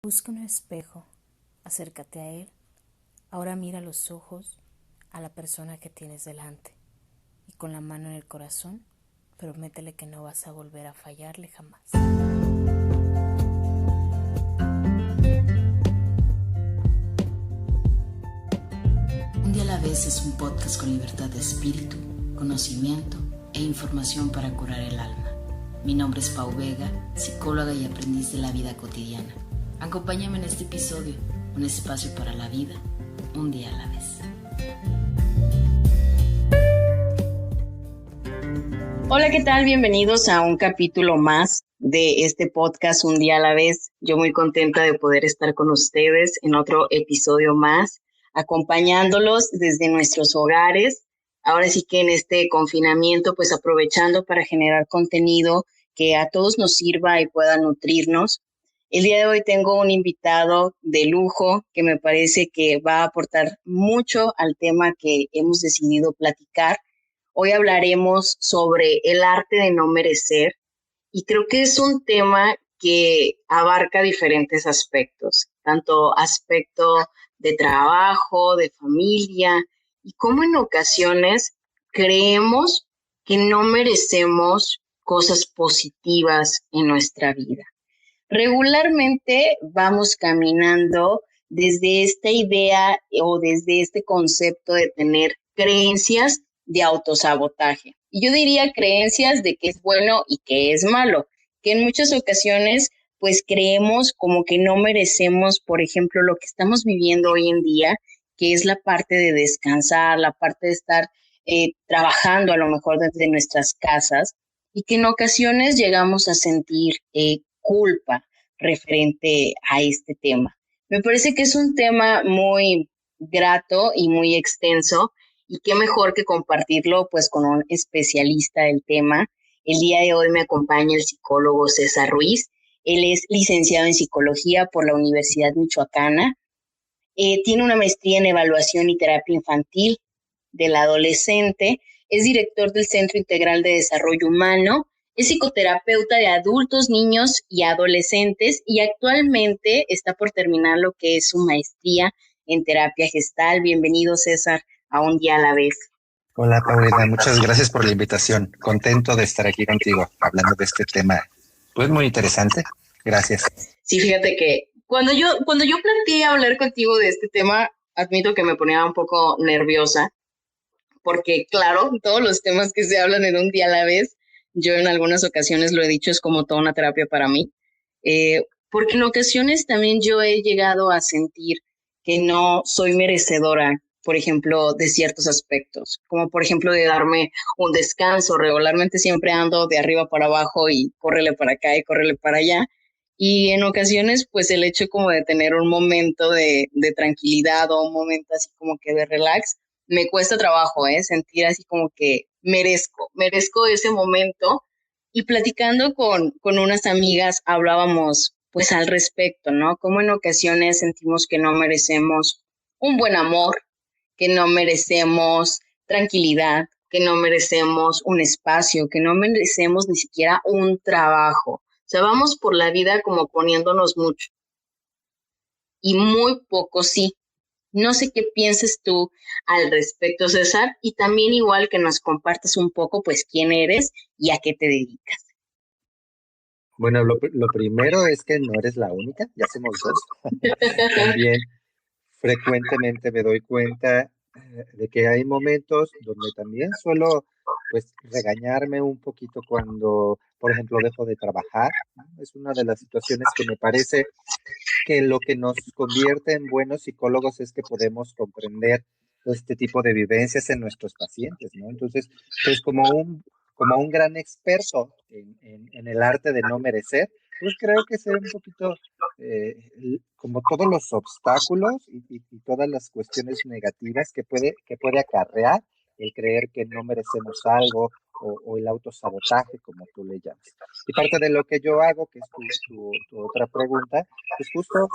Busca un espejo, acércate a él, ahora mira a los ojos a la persona que tienes delante y con la mano en el corazón, prométele que no vas a volver a fallarle jamás. Un día a la vez es un podcast con libertad de espíritu, conocimiento e información para curar el alma. Mi nombre es Pau Vega, psicóloga y aprendiz de la vida cotidiana. Acompáñame en este episodio, un espacio para la vida, un día a la vez. Hola, ¿qué tal? Bienvenidos a un capítulo más de este podcast Un día a la vez. Yo muy contenta de poder estar con ustedes en otro episodio más, acompañándolos desde nuestros hogares. Ahora sí que en este confinamiento, pues aprovechando para generar contenido que a todos nos sirva y pueda nutrirnos. El día de hoy tengo un invitado de lujo que me parece que va a aportar mucho al tema que hemos decidido platicar. Hoy hablaremos sobre el arte de no merecer y creo que es un tema que abarca diferentes aspectos, tanto aspecto de trabajo, de familia y cómo en ocasiones creemos que no merecemos cosas positivas en nuestra vida. Regularmente vamos caminando desde esta idea o desde este concepto de tener creencias de autosabotaje. Y yo diría creencias de que es bueno y que es malo, que en muchas ocasiones pues creemos como que no merecemos, por ejemplo, lo que estamos viviendo hoy en día, que es la parte de descansar, la parte de estar trabajando a lo mejor desde nuestras casas y que en ocasiones llegamos a sentir culpa referente a este tema. Me parece que es un tema muy grato y muy extenso y qué mejor que compartirlo pues con un especialista del tema. El día de hoy me acompaña el psicólogo César Ruiz. Él es licenciado en psicología por la Universidad Michoacana. Tiene una maestría en evaluación y terapia infantil del adolescente. Es director del Centro Integral de Desarrollo Humano. Es psicoterapeuta de adultos, niños y adolescentes y actualmente está por terminar lo que es su maestría en terapia gestal. Bienvenido, César, a Un Día a la Vez. Hola, Paulina, muchas gracias por la invitación. Contento de estar aquí contigo hablando de este tema, pues muy interesante. Gracias. Sí, fíjate que cuando yo planteé hablar contigo de este tema, admito que me ponía un poco nerviosa, porque claro, todos los temas que se hablan en Un Día a la Vez, yo en algunas ocasiones lo he dicho, es como toda una terapia para mí, porque en ocasiones también yo he llegado a sentir que no soy merecedora, por ejemplo, de ciertos aspectos, como por ejemplo de darme un descanso. Regularmente siempre ando de arriba para abajo y córrele para acá y córrele para allá. Y en ocasiones, pues el hecho como de tener un momento de tranquilidad o un momento así como que de relax, me cuesta trabajo, sentir así como que merezco ese momento. Y platicando con unas amigas hablábamos pues al respecto, ¿no? Como en ocasiones sentimos que no merecemos un buen amor, que no merecemos tranquilidad, que no merecemos un espacio, que no merecemos ni siquiera un trabajo. O sea, vamos por la vida como poniéndonos mucho y muy poco sí. No sé qué pienses tú al respecto, César, y también igual que nos compartas un poco, pues, quién eres y a qué te dedicas. Bueno, lo primero es que no eres la única, ya somos dos. También frecuentemente me doy cuenta de que hay momentos donde también suelo pues regañarme un poquito cuando, por ejemplo, dejo de trabajar, ¿no? Es una de las situaciones que me parece que lo que nos convierte en buenos psicólogos es que podemos comprender este tipo de vivencias en nuestros pacientes, ¿no? Entonces, pues como un gran experto en el arte de no merecer, pues creo que sé un poquito como todos los obstáculos y todas las cuestiones negativas que puede acarrear el creer que no merecemos algo o el autosabotaje, como tú le llamas. Y parte de lo que yo hago, que es tu otra pregunta, pues justo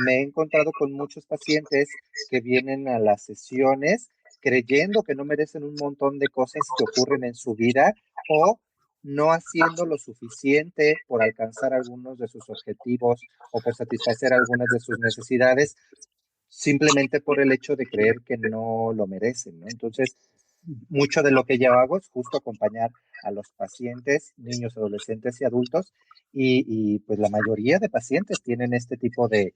me he encontrado con muchos pacientes que vienen a las sesiones creyendo que no merecen un montón de cosas que ocurren en su vida o no haciendo lo suficiente por alcanzar algunos de sus objetivos o por satisfacer algunas de sus necesidades, simplemente por el hecho de creer que no lo merecen, ¿no? Entonces, mucho de lo que yo hago es justo acompañar a los pacientes, niños, adolescentes y adultos, pues la mayoría de pacientes tienen este tipo de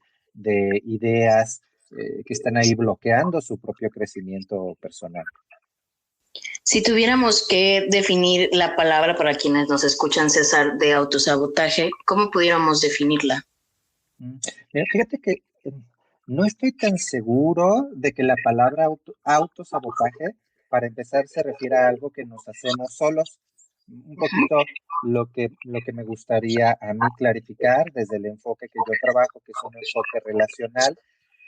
ideas que están ahí bloqueando su propio crecimiento personal. Si tuviéramos que definir la palabra para quienes nos escuchan, César, de autosabotaje, ¿cómo pudiéramos definirla? Mira, fíjate que no estoy tan seguro de que la palabra autosabotaje, para empezar, se refiere a algo que nos hacemos solos. Un poquito lo que me gustaría a mí clarificar desde el enfoque que yo trabajo, que es un enfoque relacional.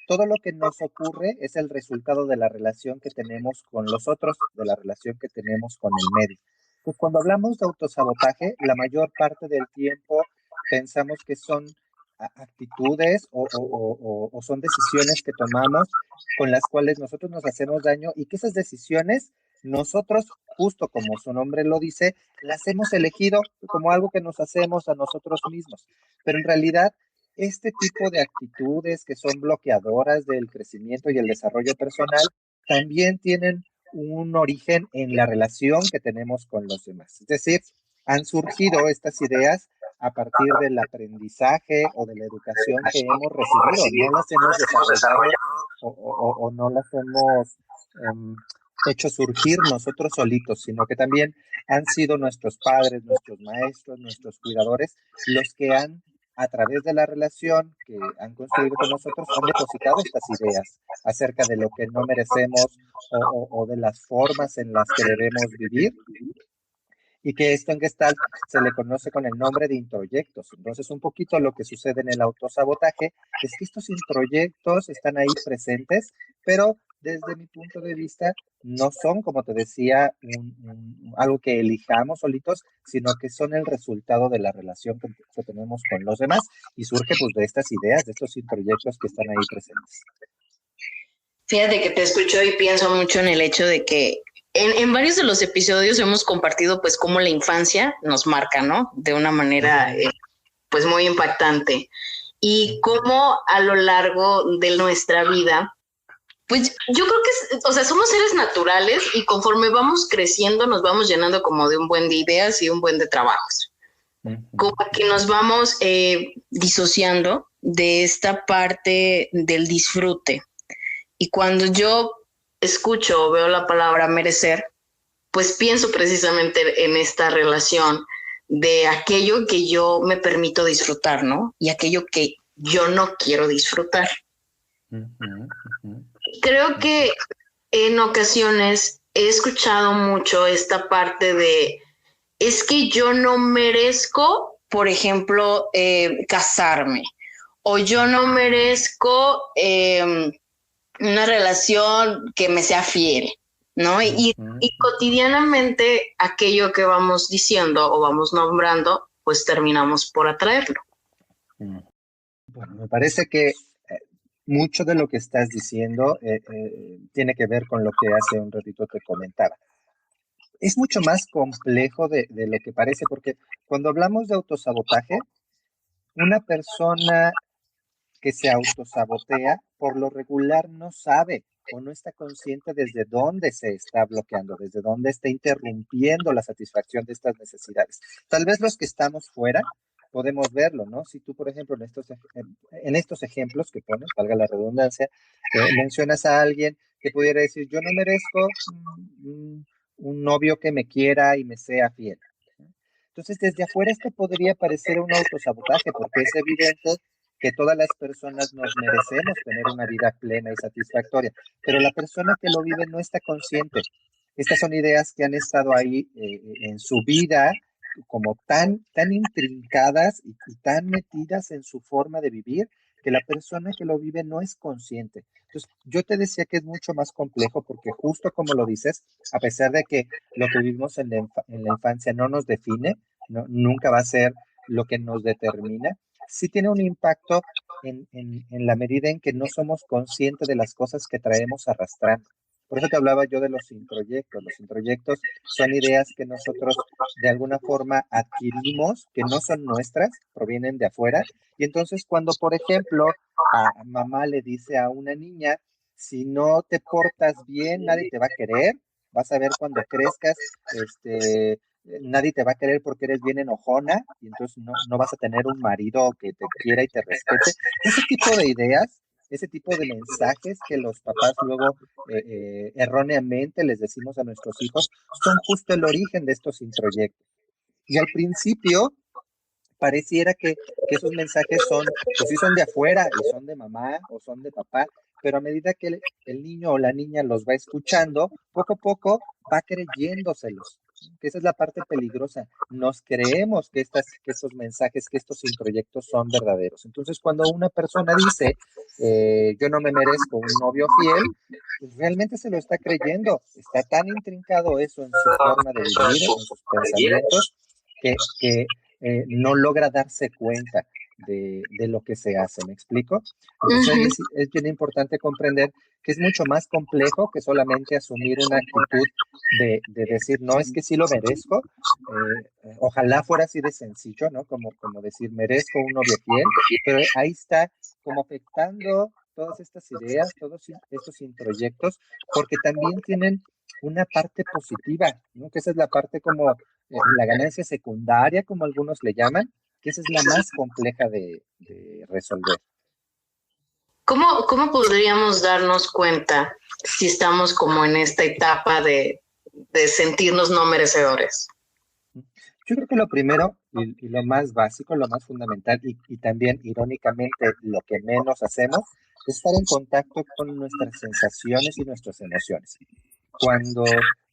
Todo lo que nos ocurre es el resultado de la relación que tenemos con los otros, de la relación que tenemos con el medio. Pues cuando hablamos de autosabotaje, la mayor parte del tiempo pensamos que son actitudes o son decisiones que tomamos con las cuales nosotros nos hacemos daño y que esas decisiones nosotros, justo como su nombre lo dice, las hemos elegido como algo que nos hacemos a nosotros mismos. Pero en realidad, este tipo de actitudes que son bloqueadoras del crecimiento y el desarrollo personal también tienen un origen en la relación que tenemos con los demás. Es decir, han surgido estas ideas a partir del aprendizaje o de la educación que hemos recibido. No las hemos desarrollado o no las hemos hecho surgir nosotros solitos, sino que también han sido nuestros padres, nuestros maestros, nuestros cuidadores, los que han, a través de la relación que han construido con nosotros, han depositado estas ideas acerca de lo que no merecemos o de las formas en las que debemos vivir, y que esto en Gestalt se le conoce con el nombre de introyectos. Entonces, un poquito lo que sucede en el autosabotaje es que estos introyectos están ahí presentes, pero desde mi punto de vista no son, como te decía, algo que elijamos solitos, sino que son el resultado de la relación que tenemos con los demás y surge pues de estas ideas, de estos introyectos que están ahí presentes. Fíjate que te escucho y pienso mucho en el hecho de que en varios de los episodios hemos compartido pues cómo la infancia nos marca, ¿no? De una manera pues muy impactante. Y cómo a lo largo de nuestra vida, pues yo creo que, o sea, somos seres naturales y conforme vamos creciendo nos vamos llenando como de un buen de ideas y un buen de trabajos. Como que nos vamos disociando de esta parte del disfrute. Y cuando yo escucho o veo la palabra merecer, pues pienso precisamente en esta relación de aquello que yo me permito disfrutar, ¿no? Y aquello que yo no quiero disfrutar. Creo que en ocasiones he escuchado mucho esta parte de, es que yo no merezco, por ejemplo, casarme, o yo no merezco una relación que me sea fiel, ¿no? Y cotidianamente aquello que vamos diciendo o vamos nombrando, pues terminamos por atraerlo. Bueno, me parece que mucho de lo que estás diciendo tiene que ver con lo que hace un ratito te comentaba. Es mucho más complejo de lo que parece, porque cuando hablamos de autosabotaje, una persona que se autosabotea, por lo regular no sabe o no está consciente desde dónde se está bloqueando, desde dónde está interrumpiendo la satisfacción de estas necesidades. Tal vez los que estamos fuera podemos verlo, ¿no? Si tú, por ejemplo, en estos ejemplos que pones, valga la redundancia, mencionas a alguien que pudiera decir, yo no merezco un novio que me quiera y me sea fiel. Entonces, desde afuera esto podría parecer un autosabotaje, porque es evidente que todas las personas nos merecemos tener una vida plena y satisfactoria, pero la persona que lo vive no está consciente. Estas son ideas que han estado ahí en su vida como tan intrincadas y tan metidas en su forma de vivir, que la persona que lo vive no es consciente. Entonces, yo te decía que es mucho más complejo porque justo como lo dices, a pesar de que lo que vivimos en la infancia no nos define, nunca va a ser lo que nos determina, sí tiene un impacto en la medida en que no somos conscientes de las cosas que traemos arrastrando. Por eso te hablaba yo de los introyectos. Los introyectos son ideas que nosotros de alguna forma adquirimos, que no son nuestras, provienen de afuera. Y entonces cuando, por ejemplo, a mamá le dice a una niña, si no te portas bien, nadie te va a querer, vas a ver cuando crezcas, nadie te va a querer porque eres bien enojona y entonces no vas a tener un marido que te quiera y te respete. Ese tipo de ideas, ese tipo de mensajes que los papás luego erróneamente les decimos a nuestros hijos, son justo el origen de estos introyectos. Y al principio pareciera que esos mensajes son, pues sí son de afuera y son de mamá o son de papá, pero a medida que el niño o la niña los va escuchando, poco a poco va creyéndoselos, que esa es la parte peligrosa. Nos creemos que estos mensajes, que estos introyectos son verdaderos. Entonces, cuando una persona dice, yo no me merezco un novio fiel, pues realmente se lo está creyendo. Está tan intrincado eso en su forma de vivir, en sus pensamientos, que no logra darse cuenta de lo que se hace, ¿me explico? Entonces es bien importante comprender que es mucho más complejo que solamente asumir una actitud de decir, no, es que sí lo merezco, ojalá fuera así de sencillo, ¿no? Como decir, merezco un novio fiel, pero ahí está como afectando todas estas ideas, todos estos introyectos, porque también tienen una parte positiva, ¿no? Que esa es la parte como la ganancia secundaria, como algunos le llaman, que esa es la más compleja de resolver. ¿Cómo podríamos darnos cuenta si estamos como en esta etapa de sentirnos no merecedores? Yo creo que lo primero y lo más básico, lo más fundamental y también irónicamente lo que menos hacemos es estar en contacto con nuestras sensaciones y nuestras emociones. Cuando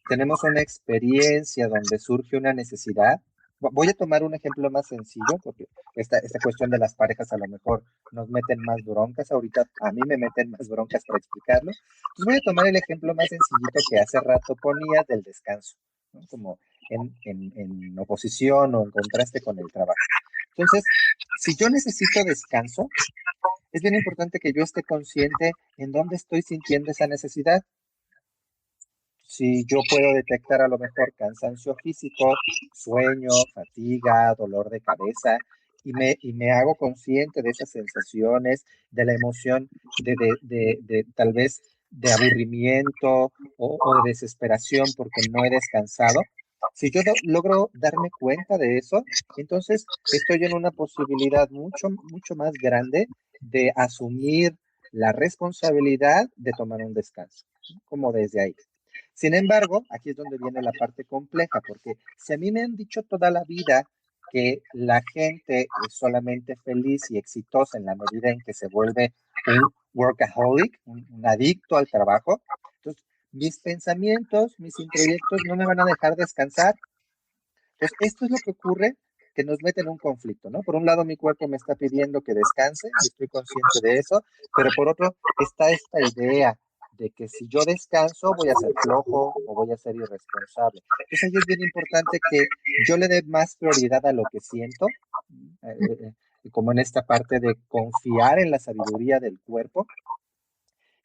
tenemos una experiencia donde surge una necesidad, voy a tomar un ejemplo más sencillo, porque esta cuestión de las parejas a lo mejor nos meten más broncas, ahorita a mí me meten más broncas para explicarlo. Entonces voy a tomar el ejemplo más sencillito que hace rato ponía del descanso, ¿no? Como en oposición o en contraste con el trabajo. Entonces, si yo necesito descanso, es bien importante que yo esté consciente en dónde estoy sintiendo esa necesidad. Si yo puedo detectar a lo mejor cansancio físico, sueño, fatiga, dolor de cabeza, y me hago consciente de esas sensaciones, de la emoción de tal vez de aburrimiento o de desesperación porque no he descansado. Si yo logro darme cuenta de eso, entonces estoy en una posibilidad mucho, mucho más grande de asumir la responsabilidad de tomar un descanso, como desde ahí. Sin embargo, aquí es donde viene la parte compleja, porque si a mí me han dicho toda la vida que la gente es solamente feliz y exitosa en la medida en que se vuelve un workaholic, un adicto al trabajo, entonces mis pensamientos, mis introyectos no me van a dejar descansar. Entonces, esto es lo que ocurre, que nos mete en un conflicto, ¿no? Por un lado, mi cuerpo me está pidiendo que descanse y estoy consciente de eso, pero por otro, está esta idea de que si yo descanso voy a ser flojo o voy a ser irresponsable. Entonces, ahí es bien importante que yo le dé más prioridad a lo que siento, como en esta parte de confiar en la sabiduría del cuerpo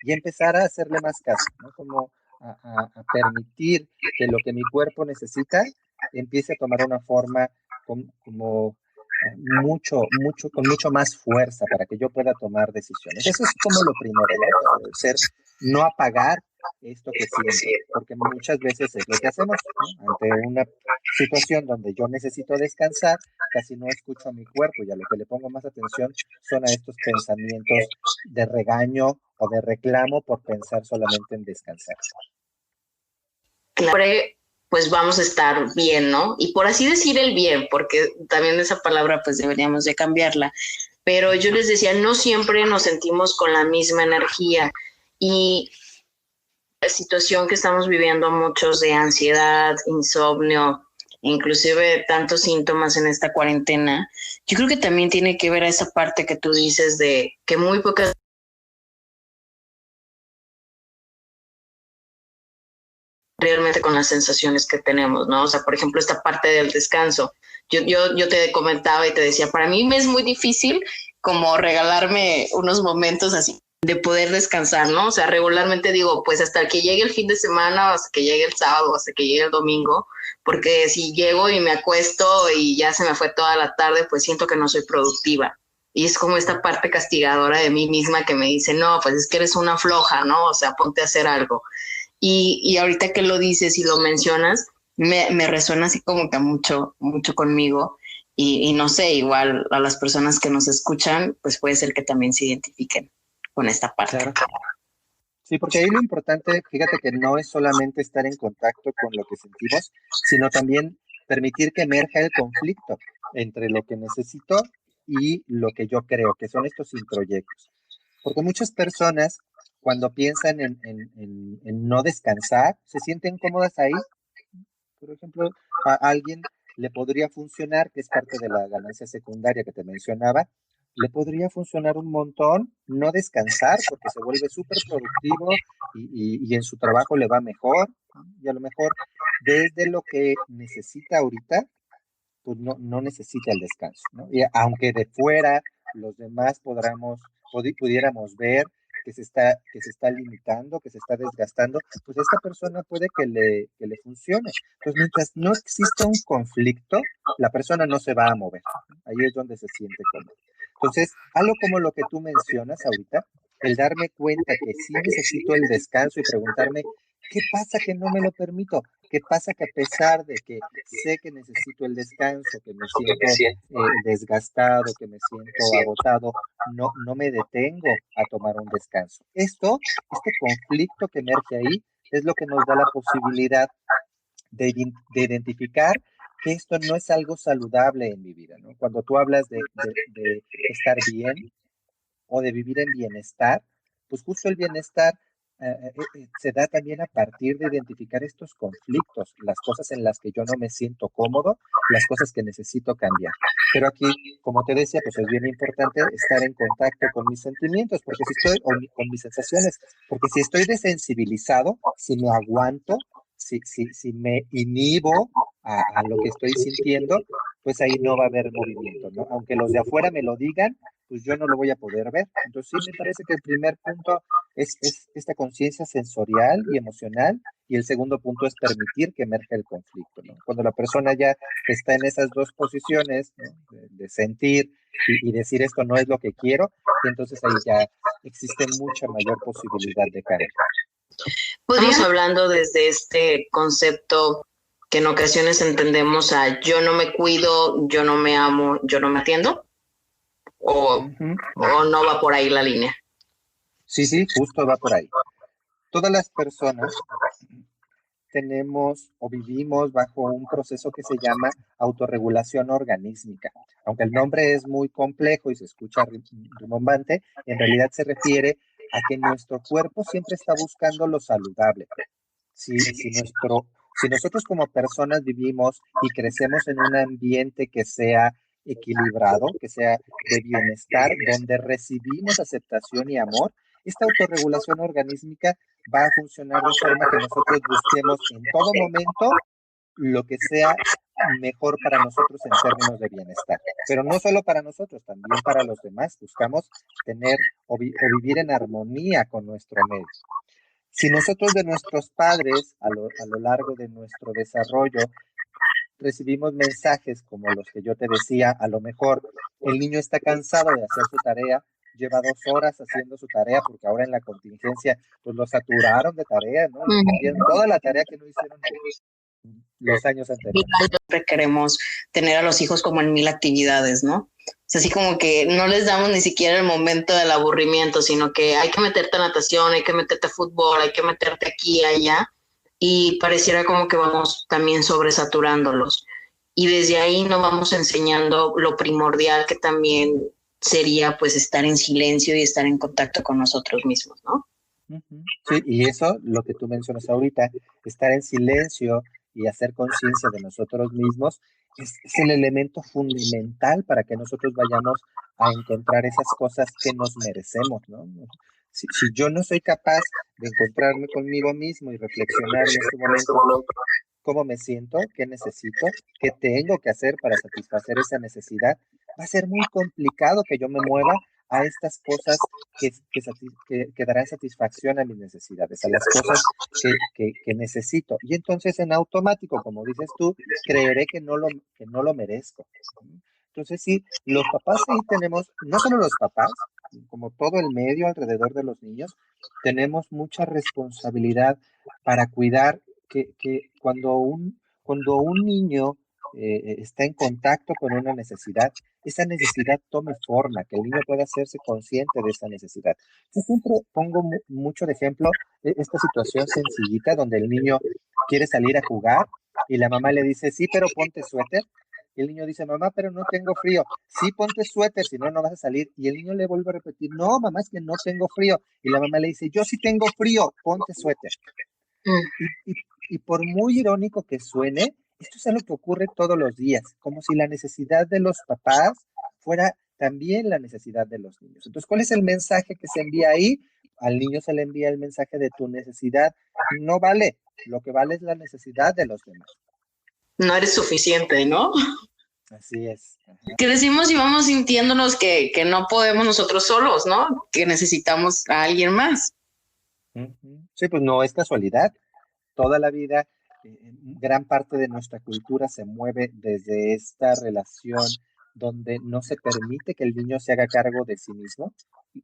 y empezar a hacerle más caso, ¿no? Como a permitir que lo que mi cuerpo necesita empiece a tomar una forma como con mucho más fuerza para que yo pueda tomar decisiones. Eso es como lo primero, ¿no? No apagar esto que siento, porque muchas veces es lo que hacemos, ¿no? Ante una situación donde yo necesito descansar, casi no escucho a mi cuerpo y a lo que le pongo más atención son a estos pensamientos de regaño o de reclamo por pensar solamente en descansar. Claro, pues vamos a estar bien, ¿no? Y por así decir el bien, porque también esa palabra pues deberíamos de cambiarla. Pero yo les decía, no siempre nos sentimos con la misma energía y la situación que estamos viviendo muchos de ansiedad, insomnio, inclusive tantos síntomas en esta cuarentena, yo creo que también tiene que ver a esa parte que tú dices de que muy pocas realmente con las sensaciones que tenemos, ¿no? O sea, por ejemplo, esta parte del descanso. Yo te comentaba y te decía, para mí me es muy difícil como regalarme unos momentos así de poder descansar, ¿no? O sea, regularmente digo, pues hasta que llegue el fin de semana, hasta que llegue el sábado, hasta que llegue el domingo, porque si llego y me acuesto y ya se me fue toda la tarde, pues siento que no soy productiva. Y es como esta parte castigadora de mí misma que me dice, no, pues es que eres una floja, ¿no? O sea, ponte a hacer algo. Y ahorita que lo dices y lo mencionas, me resuena así como que mucho, mucho conmigo. Y no sé, igual a las personas que nos escuchan, pues puede ser que también se identifiquen con esta parte. Claro. Sí, porque ahí lo importante, fíjate que no es solamente estar en contacto con lo que sentimos, sino también permitir que emerja el conflicto entre lo que necesito y lo que yo creo, que son estos introyectos. Porque muchas personas, cuando piensan en no descansar, se sienten cómodas ahí. Por ejemplo, a alguien le podría funcionar, que es parte de la ganancia secundaria que te mencionaba, le podría funcionar un montón no descansar porque se vuelve súper productivo y en su trabajo le va mejor, ¿no? Y a lo mejor desde lo que necesita ahorita, pues no necesita el descanso, ¿no? Y aunque de fuera los demás pudiéramos ver que se está limitando, que se está desgastando, pues esta persona puede que le funcione. Entonces, mientras no exista un conflicto, la persona no se va a mover. Ahí es donde se siente cómodo. Entonces, algo como lo que tú mencionas ahorita, el darme cuenta que sí necesito el descanso y preguntarme, ¿qué pasa que no me lo permito? ¿Qué pasa que a pesar de que sé que necesito el descanso, que me siento desgastado, que me siento agotado, no me detengo a tomar un descanso? Este conflicto que emerge ahí es lo que nos da la posibilidad de identificar que esto no es algo saludable en mi vida, ¿no? Cuando tú hablas de estar bien o de vivir en bienestar, pues justo el bienestar se da también a partir de identificar estos conflictos, las cosas en las que yo no me siento cómodo, las cosas que necesito cambiar. Pero aquí, como te decía, pues es bien importante estar en contacto con mis sentimientos, porque si estoy, con mis sensaciones, porque si estoy desensibilizado, si me aguanto, si me inhibo a lo que estoy sintiendo, pues ahí no va a haber movimiento, ¿no? Aunque los de afuera me lo digan, pues yo no lo voy a poder ver. Entonces sí me parece que el primer punto es esta conciencia sensorial y emocional, y el segundo punto es permitir que emerja el conflicto, ¿no? Cuando la persona ya está en esas dos posiciones, ¿no? De sentir y decir esto no es lo que quiero, y entonces ahí ya existe mucha mayor posibilidad de cambio. Estamos hablando desde este concepto que en ocasiones entendemos a yo no me cuido, yo no me amo, yo no me atiendo, o no va por ahí la línea. Sí, justo va por ahí. Todas las personas tenemos o vivimos bajo un proceso que se llama autorregulación organísmica. Aunque el nombre es muy complejo y se escucha rimbombante, en realidad se refiere a que nuestro cuerpo siempre está buscando lo saludable. Si nosotros como personas vivimos y crecemos en un ambiente que sea equilibrado, que sea de bienestar, donde recibimos aceptación y amor, esta autorregulación organísmica va a funcionar de forma que nosotros busquemos en todo momento lo que sea mejor para nosotros en términos de bienestar. Pero no solo para nosotros, también para los demás. Buscamos tener o vivir en armonía con nuestro medio. Si nosotros de nuestros padres, a lo largo de nuestro desarrollo, recibimos mensajes como los que yo te decía, a lo mejor el niño está cansado de hacer su tarea, lleva 2 horas haciendo su tarea porque ahora en la contingencia pues lo saturaron de tarea, ¿no? Le pidieron toda la tarea que no hicieron los años anteriores. Siempre queremos tener a los hijos como en 1000 actividades, ¿no? O sea, así como que no les damos ni siquiera el momento del aburrimiento, sino que hay que meterte a natación, hay que meterte a fútbol, hay que meterte aquí y allá, y pareciera como que vamos también sobresaturándolos. Y desde ahí no vamos enseñando lo primordial que también sería pues estar en silencio y estar en contacto con nosotros mismos, ¿no? Sí, y eso, lo que tú mencionas ahorita, estar en silencio y hacer conciencia de nosotros mismos, es el elemento fundamental para que nosotros vayamos a encontrar esas cosas que nos merecemos, ¿no? Si yo no soy capaz de encontrarme conmigo mismo y reflexionar en este momento cómo me siento, qué necesito, qué tengo que hacer para satisfacer esa necesidad, va a ser muy complicado que yo me mueva a estas cosas que darán satisfacción a mis necesidades, a las cosas que necesito. Y entonces en automático, como dices tú, creeré que no lo merezco. Entonces sí, los papás sí tenemos, no solo los papás, como todo el medio alrededor de los niños, tenemos mucha responsabilidad para cuidar que cuando un niño está en contacto con una necesidad, esa necesidad tome forma, que el niño pueda hacerse consciente de esa necesidad. Yo siempre pongo mucho de ejemplo esta situación sencillita donde el niño quiere salir a jugar y la mamá le dice, sí, pero ponte suéter. Y el niño dice, mamá, pero no tengo frío. Sí, ponte suéter, si no, no vas a salir. Y el niño le vuelve a repetir, no, mamá, es que no tengo frío. Y la mamá le dice, yo sí tengo frío, ponte suéter. Y por muy irónico que suene, esto es algo que ocurre todos los días, como si la necesidad de los papás fuera también la necesidad de los niños. Entonces, ¿cuál es el mensaje que se envía ahí? Al niño se le envía el mensaje de tu necesidad no vale, lo que vale es la necesidad de los demás. No eres suficiente, ¿no? Así es. Ajá. Que decimos y vamos sintiéndonos que no podemos nosotros solos, ¿no? Que necesitamos a alguien más. Sí, pues no es casualidad. Toda la vida, gran parte de nuestra cultura se mueve desde esta relación donde no se permite que el niño se haga cargo de sí mismo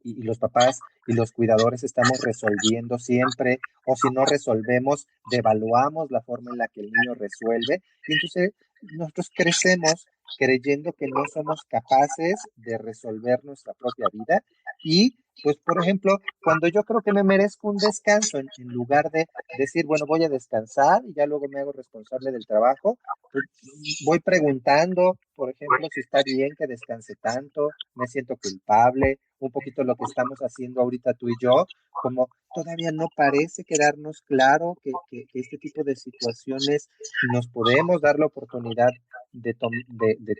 y los papás y los cuidadores estamos resolviendo siempre, o si no resolvemos, devaluamos la forma en la que el niño resuelve y entonces nosotros crecemos creyendo que no somos capaces de resolver nuestra propia vida y pues, por ejemplo, cuando yo creo que me merezco un descanso, en lugar de decir, bueno, voy a descansar y ya luego me hago responsable del trabajo, pues voy preguntando, por ejemplo, si está bien que descanse tanto, me siento culpable, un poquito lo que estamos haciendo ahorita tú y yo, como todavía no parece quedarnos claro que este tipo de situaciones nos podemos dar la oportunidad de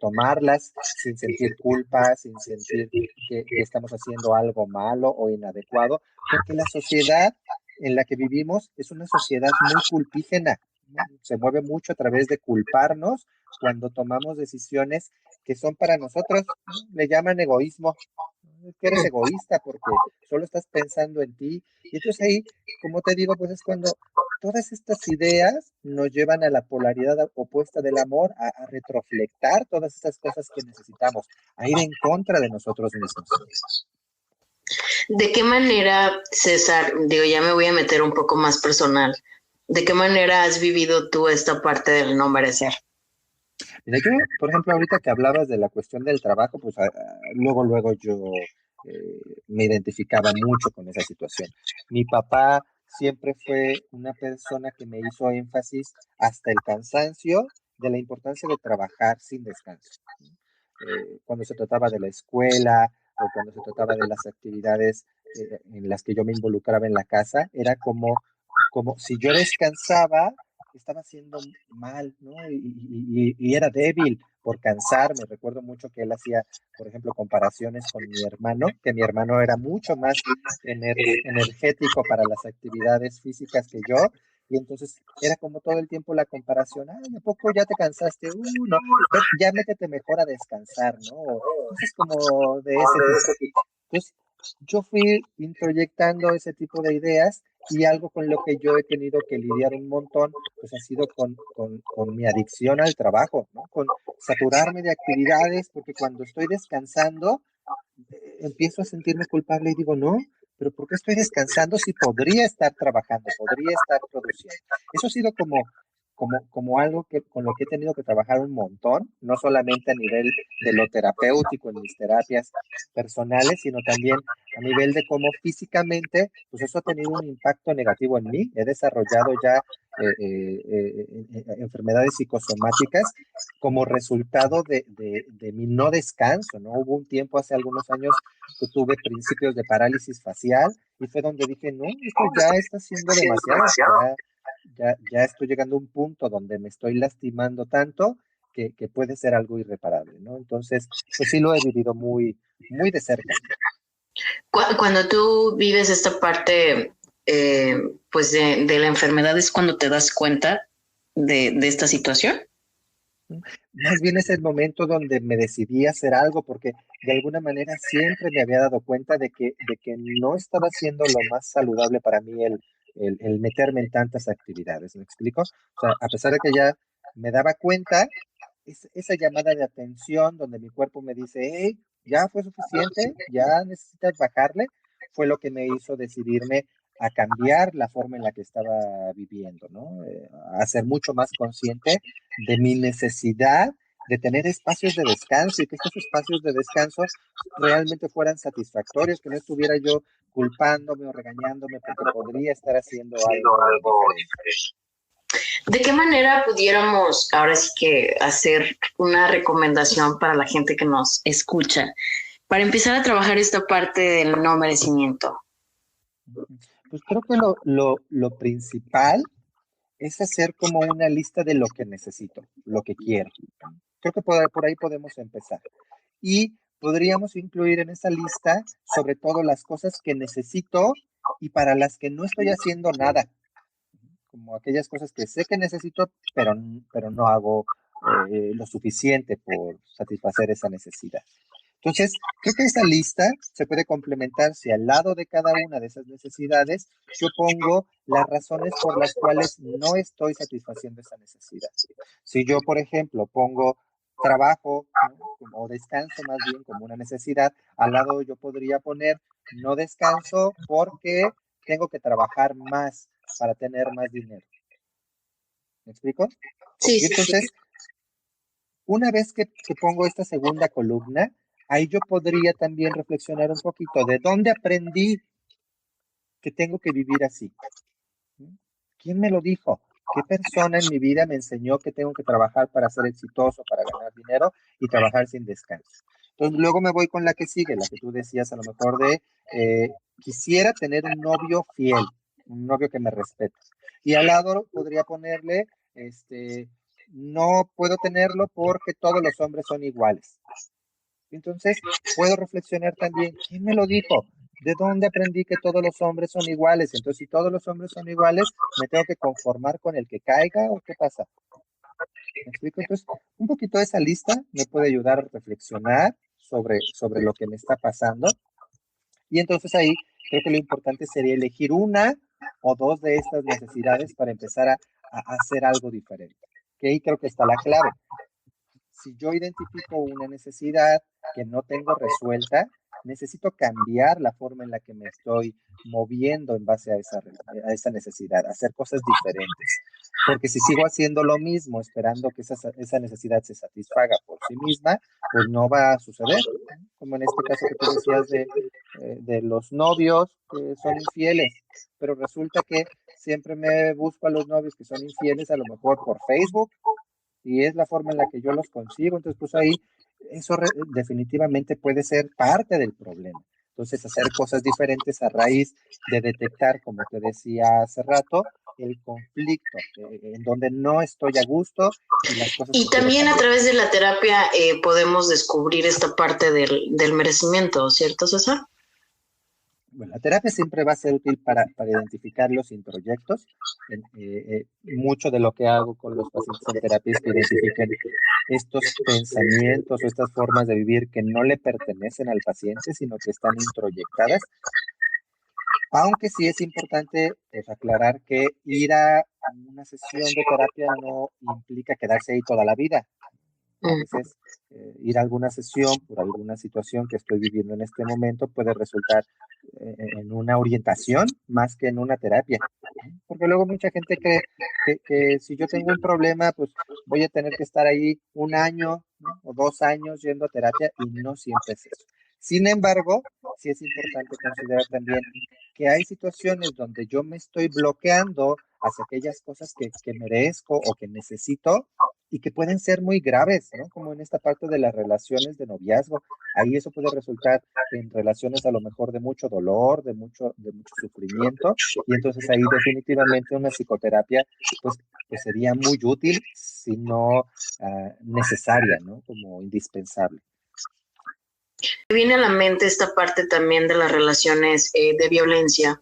tomarlas sin sentir culpa, sin sentir que estamos haciendo algo malo o inadecuado, porque la sociedad en la que vivimos es una sociedad muy culpígena, ¿no? Se mueve mucho a través de culparnos cuando tomamos decisiones que son para nosotros, le llaman egoísmo, que eres egoísta porque solo estás pensando en ti. Y entonces ahí, como te digo, pues es cuando todas estas ideas nos llevan a la polaridad opuesta del amor, a retroflectar todas estas cosas que necesitamos, a ir en contra de nosotros mismos. ¿De qué manera, César, digo, ya me voy a meter un poco más personal, ¿de qué manera has vivido tú esta parte del no merecer? Mira, yo, por ejemplo, ahorita que hablabas de la cuestión del trabajo, pues luego yo me identificaba mucho con esa situación. Mi papá siempre fue una persona que me hizo énfasis hasta el cansancio de la importancia de trabajar sin descanso. Cuando se trataba de la escuela o cuando se trataba de las actividades en las que yo me involucraba en la casa, era como si yo descansaba, estaba haciendo mal, ¿no? Y era débil por cansarme. Recuerdo mucho que él hacía, por ejemplo, comparaciones con mi hermano, que mi hermano era mucho más energético para las actividades físicas que yo. Y entonces era como todo el tiempo la comparación, ay, ¿a poco ya te cansaste? No, ya métete mejor a descansar, ¿no? O cosas como de ese tipo. Entonces, yo fui introyectando ese tipo de ideas y algo con lo que yo he tenido que lidiar un montón, pues ha sido con mi adicción al trabajo, ¿no? Con saturarme de actividades, porque cuando estoy descansando, empiezo a sentirme culpable y digo, no, pero ¿por qué estoy descansando si podría estar trabajando, podría estar produciendo? Eso ha sido como algo con lo que he tenido que trabajar un montón, no solamente a nivel de lo terapéutico en mis terapias personales, sino también a nivel de cómo físicamente, pues eso ha tenido un impacto negativo en mí. He desarrollado ya enfermedades psicosomáticas como resultado de mi no descanso, ¿no? Hubo un tiempo hace algunos años que tuve principios de parálisis facial y fue donde dije, no, esto ya está siendo demasiado, ya estoy llegando a un punto donde me estoy lastimando tanto que puede ser algo irreparable, ¿no? Entonces, pues sí lo he vivido muy, muy de cerca. Cuando tú vives esta parte, pues de la enfermedad, ¿es cuando te das cuenta de esta situación? más bien es el momento donde me decidí a hacer algo, porque de alguna manera siempre me había dado cuenta de que no estaba siendo lo más saludable para mí el meterme en tantas actividades, ¿me explico? O sea, a pesar de que ya me daba cuenta, esa llamada de atención donde mi cuerpo me dice, hey, ya fue suficiente, ya necesitas bajarle, fue lo que me hizo decidirme a cambiar la forma en la que estaba viviendo, ¿no? A ser mucho más consciente de mi necesidad de tener espacios de descanso y que estos espacios de descanso realmente fueran satisfactorios, que no estuviera yo culpándome o regañándome porque podría estar haciendo algo diferente. ¿De qué manera pudiéramos ahora sí que hacer una recomendación para la gente que nos escucha para empezar a trabajar esta parte del no merecimiento? Pues creo que lo principal es hacer como una lista de lo que necesito, lo que quiero. Creo que por ahí podemos empezar. Y podríamos incluir en esa lista sobre todo las cosas que necesito y para las que no estoy haciendo nada, como aquellas cosas que sé que necesito, pero no hago lo suficiente por satisfacer esa necesidad. Entonces, creo que esa lista se puede complementar si al lado de cada una de esas necesidades yo pongo las razones por las cuales no estoy satisfaciendo esa necesidad. Si yo, por ejemplo, pongo trabajo, ¿no? O descanso más bien como una necesidad, al lado yo podría poner no descanso porque tengo que trabajar más para tener más dinero. ¿Me explico? Sí, Y sí, sí. entonces, una vez que pongo esta segunda columna, ahí yo podría también reflexionar un poquito de dónde aprendí que tengo que vivir así. ¿Quién me lo dijo? ¿Qué persona en mi vida me enseñó que tengo que trabajar para ser exitoso, para ganar dinero y trabajar sin descanso? Entonces luego me voy con la que sigue, la que tú decías a lo mejor de quisiera tener un novio fiel, un novio que me respete. Y al lado podría ponerle, no puedo tenerlo porque todos los hombres son iguales. Entonces, puedo reflexionar también, ¿quién me lo dijo? ¿De dónde aprendí que todos los hombres son iguales? Entonces, si todos los hombres son iguales, ¿me tengo que conformar con el que caiga o qué pasa? ¿Me explico? Entonces, un poquito de esa lista me puede ayudar a reflexionar sobre lo que me está pasando. Y entonces ahí creo que lo importante sería elegir una o dos de estas necesidades para empezar a hacer algo diferente. Que ahí creo que está la clave. Si yo identifico una necesidad que no tengo resuelta, necesito cambiar la forma en la que me estoy moviendo en base a esa necesidad, hacer cosas diferentes. Porque si sigo haciendo lo mismo, esperando que esa necesidad se satisfaga por sí misma, pues no va a suceder. Como en este caso que tú decías de los novios que son infieles, pero resulta que siempre me busco a los novios que son infieles, a lo mejor por Facebook, y es la forma en la que yo los consigo. Entonces, pues ahí eso definitivamente puede ser parte del problema. Entonces, hacer cosas diferentes a raíz de detectar, como te decía hace rato, el conflicto, en donde no estoy a gusto y las cosas Y que quiero también a cambiar. través de la terapia podemos descubrir esta parte del merecimiento, ¿cierto, César? Bueno, la terapia siempre va a ser útil para identificar los introyectos. Mucho de lo que hago con los pacientes en terapia es que identifiquen estos pensamientos o estas formas de vivir que no le pertenecen al paciente, sino que están introyectadas. Aunque sí es importante pues, aclarar que ir a una sesión de terapia no implica quedarse ahí toda la vida. A veces ir a alguna sesión por alguna situación que estoy viviendo en este momento puede resultar en una orientación más que en una terapia. Porque luego mucha gente cree que si yo tengo un problema, pues voy a tener que estar ahí un año, ¿no? O 2 años yendo a terapia y no siempre es eso. Sin embargo, sí es importante considerar también que hay situaciones donde yo me estoy bloqueando hacia aquellas cosas que merezco o que necesito y que pueden ser muy graves, ¿no? Como en esta parte de las relaciones de noviazgo. Ahí eso puede resultar en relaciones a lo mejor de mucho dolor, de mucho sufrimiento, y entonces ahí definitivamente una psicoterapia pues sería muy útil, si no necesaria, ¿no? Como indispensable. Me viene a la mente esta parte también de las relaciones de violencia,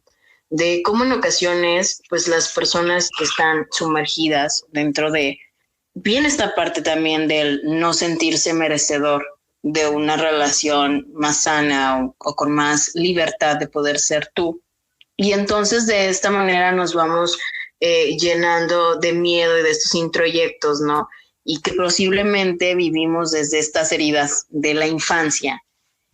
de cómo en ocasiones pues las personas que están sumergidas dentro de viene esta parte también del no sentirse merecedor de una relación más sana o con más libertad de poder ser tú. Y entonces de esta manera nos vamos llenando de miedo y de estos introyectos, ¿no? Y que posiblemente vivimos desde estas heridas de la infancia.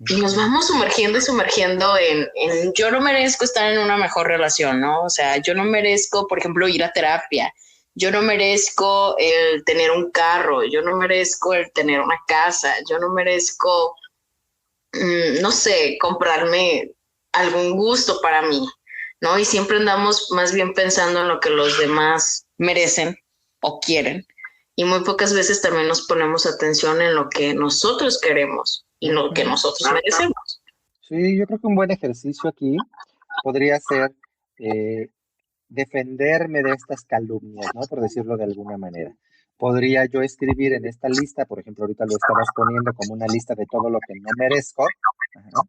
Y nos vamos sumergiendo y sumergiendo en yo no merezco estar en una mejor relación, ¿no? O sea, yo no merezco, por ejemplo, ir a terapia. Yo no merezco el tener un carro, yo no merezco el tener una casa, yo no merezco, no sé, comprarme algún gusto para mí, ¿no? Y siempre andamos más bien pensando en lo que los demás merecen o quieren. Y muy pocas veces también nos ponemos atención en lo que nosotros queremos y lo que nosotros merecemos. Sí, yo creo que un buen ejercicio aquí podría ser defenderme de estas calumnias, ¿no? Por decirlo de alguna manera. Podría yo escribir en esta lista, por ejemplo, ahorita lo estabas poniendo como una lista de todo lo que no merezco, ajá,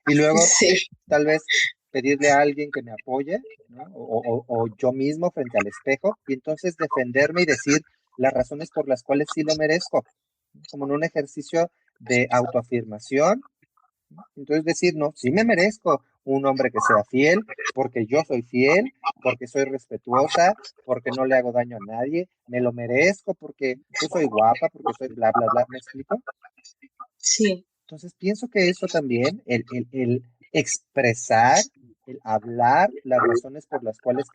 y luego Sí. tal vez pedirle a alguien que me apoye, ¿no? O yo mismo frente al espejo, y entonces defenderme y decir las razones por las cuales sí lo merezco, como en un ejercicio de autoafirmación. Entonces decir, no, sí me merezco un hombre que sea fiel, porque yo soy fiel, porque soy respetuosa, porque no le hago daño a nadie, me lo merezco porque yo soy guapa, porque soy bla, bla, bla, ¿me explico? Sí. Entonces pienso que eso también, el expresar, el hablar las razones por las cuales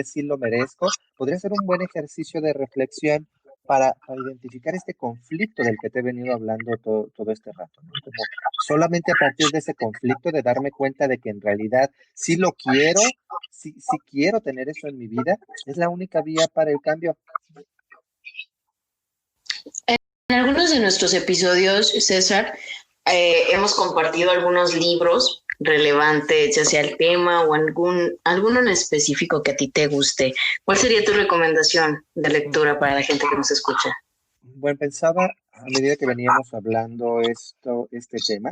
sí lo merezco, podría ser un buen ejercicio de reflexión para identificar este conflicto del que te he venido hablando todo este rato, ¿no? Como solamente a partir de ese conflicto de darme cuenta de que en realidad sí lo quiero, sí quiero tener eso en mi vida, es la única vía para el cambio. En algunos de nuestros episodios, César, hemos compartido algunos libros relevantes, ya sea el tema o alguno en específico que a ti te guste. ¿Cuál sería tu recomendación de lectura para la gente que nos escucha? Bueno, pensaba a medida que veníamos hablando este tema,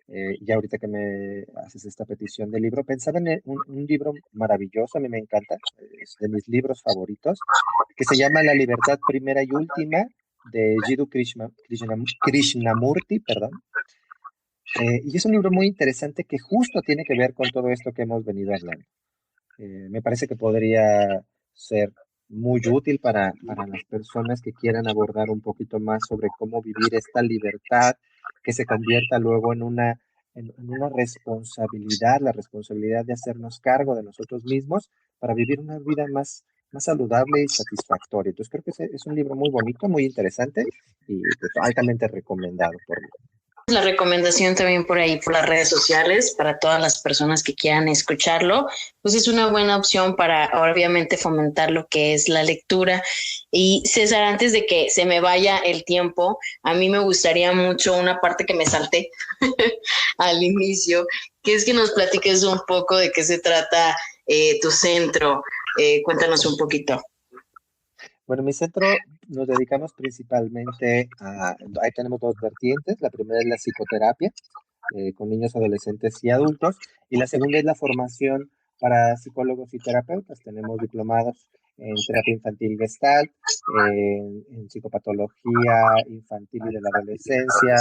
y ahorita que me haces esta petición de libro, pensaba en un libro maravilloso, a mí me encanta, es de mis libros favoritos, que se llama La libertad primera y última, de Jiddu Krishnamurti, perdón. Y es un libro muy interesante que justo tiene que ver con todo esto que hemos venido hablando. Me parece que podría ser muy útil para las personas que quieran abordar un poquito más sobre cómo vivir esta libertad que se convierta luego en una responsabilidad, la responsabilidad de hacernos cargo de nosotros mismos para vivir una vida más saludable y satisfactoria. Entonces creo que es un libro muy bonito, muy interesante y pues, altamente recomendado por mí. La recomendación también por ahí, por las redes sociales, para todas las personas que quieran escucharlo, pues es una buena opción para obviamente fomentar lo que es la lectura. Y César, antes de que se me vaya el tiempo, a mí me gustaría mucho una parte que me salté al inicio, que es que nos platiques un poco de qué se trata tu centro. Cuéntanos un poquito. Bueno, en mi centro nos dedicamos principalmente ahí tenemos dos vertientes. La primera es la psicoterapia con niños, adolescentes y adultos. Y la segunda es la formación para psicólogos y terapeutas. Tenemos diplomados en terapia infantil Gestalt, en psicopatología infantil y de la adolescencia,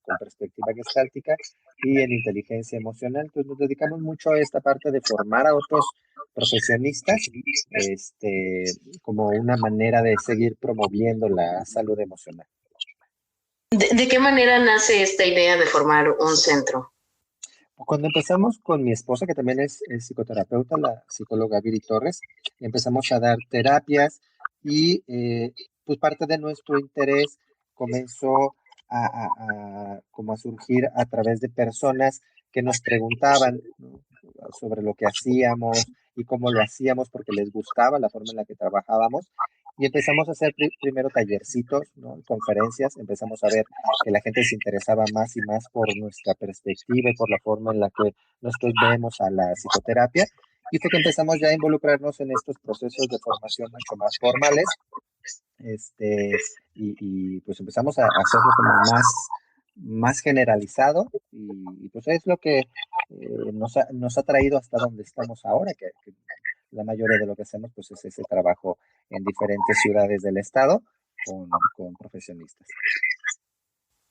con perspectiva gestáltica, y en inteligencia emocional. Entonces nos dedicamos mucho a esta parte de formar a otros profesionistas, como una manera de seguir promoviendo la salud emocional. ¿De qué manera nace esta idea de formar un centro? Cuando empezamos con mi esposa, que también es psicoterapeuta, la psicóloga Viri Torres, empezamos a dar terapias y pues parte de nuestro interés comenzó como a surgir a través de personas que nos preguntaban, ¿no?, sobre lo que hacíamos y cómo lo hacíamos porque les gustaba la forma en la que trabajábamos. Y empezamos a hacer primero tallercitos, ¿no?, conferencias, empezamos a ver que la gente se interesaba más y más por nuestra perspectiva y por la forma en la que nosotros vemos a la psicoterapia. Y fue que empezamos ya a involucrarnos en estos procesos de formación mucho más formales, y pues empezamos a hacerlo como más generalizado, y pues es lo que nos ha traído hasta donde estamos ahora, que la mayoría de lo que hacemos pues es ese trabajo en diferentes ciudades del estado con profesionistas.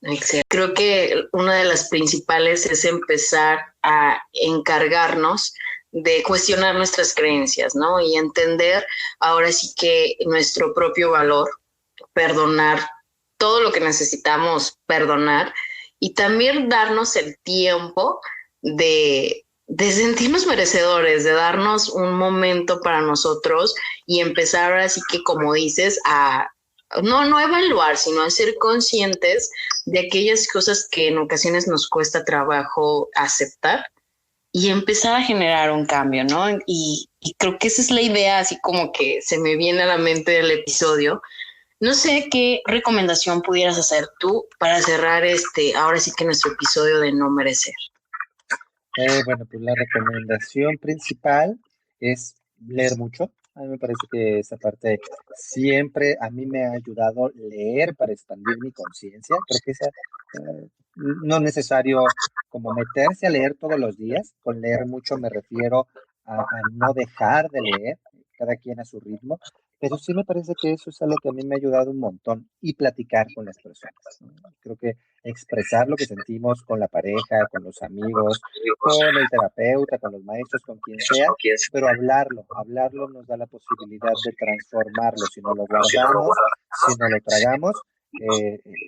Excelente. Creo que una de las principales es empezar a encargarnos de cuestionar nuestras creencias, ¿no? Y entender ahora sí que nuestro propio valor, perdonar todo lo que necesitamos perdonar y también darnos el tiempo de sentirnos merecedores, de darnos un momento para nosotros y empezar ahora sí que, como dices, a no evaluar, sino a ser conscientes de aquellas cosas que en ocasiones nos cuesta trabajo aceptar y empezar a generar un cambio, ¿no? Y creo que esa es la idea, así como que se me viene a la mente del episodio. No sé qué recomendación pudieras hacer tú para cerrar ahora sí que nuestro episodio de no merecer. Bueno, pues la recomendación principal es leer mucho. A mí me parece que esa parte siempre a mí me ha ayudado leer para expandir mi conciencia. Creo que no es necesario como meterse a leer todos los días. Con leer mucho me refiero a no dejar de leer, cada quien a su ritmo. Pero sí me parece que eso es algo que a mí me ha ayudado un montón y platicar con las personas, ¿no? Creo que expresar lo que sentimos con la pareja, con los amigos, con el terapeuta, con los maestros, con quien sea, pero hablarlo nos da la posibilidad de transformarlo. Si no lo guardamos, si no lo tragamos,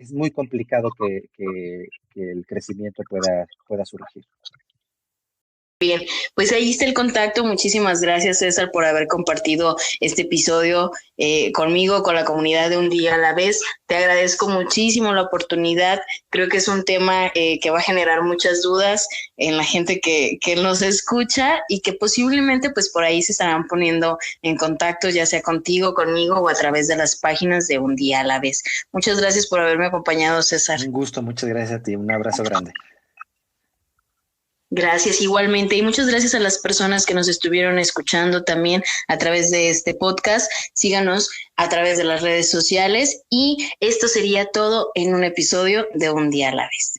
es muy complicado que el crecimiento pueda surgir. Bien, pues ahí está el contacto. Muchísimas gracias, César, por haber compartido este episodio conmigo, con la comunidad de Un Día a la Vez. Te agradezco muchísimo la oportunidad. Creo que es un tema que va a generar muchas dudas en la gente que nos escucha y que posiblemente pues por ahí se estarán poniendo en contacto, ya sea contigo, conmigo o a través de las páginas de Un Día a la Vez. Muchas gracias por haberme acompañado, César. Un gusto, muchas gracias a ti. Un abrazo grande. Gracias igualmente y muchas gracias a las personas que nos estuvieron escuchando también a través de este podcast. Síganos a través de las redes sociales y esto sería todo en un episodio de Un Día a la Vez.